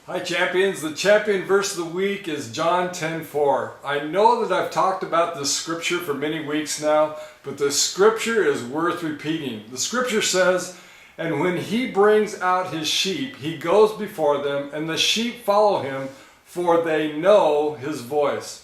Hi champions, the champion verse of the week is John 10:4. I know that I've talked about this scripture for many weeks now, but the scripture is worth repeating. The scripture says, "And when he brings out his sheep, he goes before them, and the sheep follow him, for they know his voice."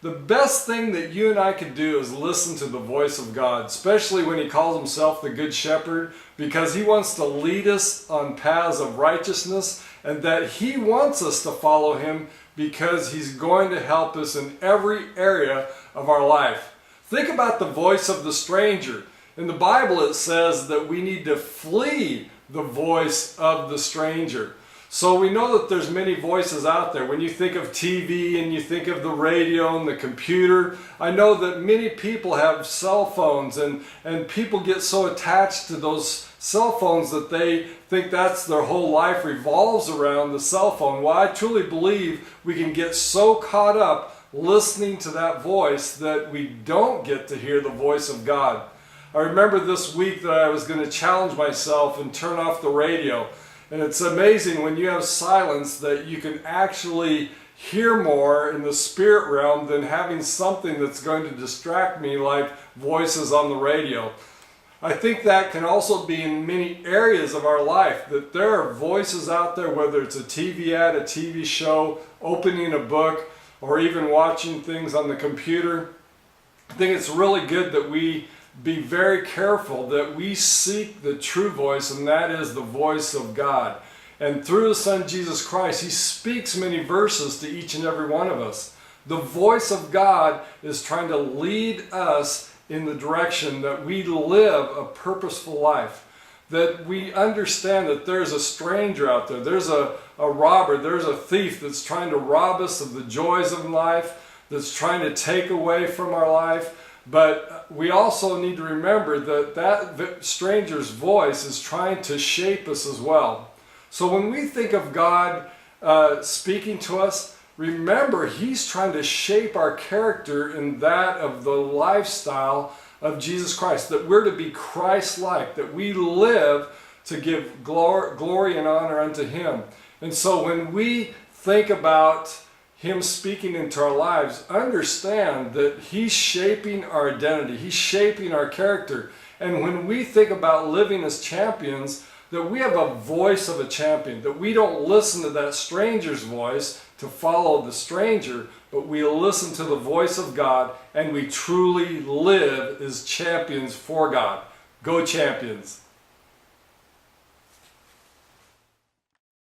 The best thing that you and I can do is listen to the voice of God, especially when he calls himself the Good Shepherd, because he wants to lead us on paths of righteousness, and that he wants us to follow him because he's going to help us in every area of our life. Think about the voice of the stranger. In the Bible it says that we need to flee the voice of the stranger. So we know that there's many voices out there. When you think of TV and you think of the radio and the computer, I know that many people have cell phones and people get so attached to those cell phones that they think that's their whole life revolves around the cell phone. Well, I truly believe we can get so caught up listening to that voice that we don't get to hear the voice of God. I remember this week that I was going to challenge myself and turn off the radio. And it's amazing when you have silence that you can actually hear more in the spirit realm than having something that's going to distract me like voices on the radio. I think that can also be in many areas of our life, that there are voices out there, whether it's a TV ad, a TV show, opening a book, or even watching things on the computer. I think it's really good that we be very careful that we seek the true voice, and that is the voice of God. And through His Son Jesus Christ, He speaks many verses to each and every one of us. The voice of God is trying to lead us in the direction that we live a purposeful life. That we understand that there's a stranger out there, there's a robber, there's a thief that's trying to rob us of the joys of life, that's trying to take away from our life. But we also need to remember that that stranger's voice is trying to shape us as well. So when we think of God speaking to us, remember He's trying to shape our character in that of the lifestyle of Jesus Christ, that we're to be Christ-like, that we live to give glory and honor unto Him. And so when we think about Him speaking into our lives, understand that He's shaping our identity, He's shaping our character. And when we think about living as champions, that we have a voice of a champion, that we don't listen to that stranger's voice to follow the stranger, but we listen to the voice of God, and we truly live as champions for God. Go champions!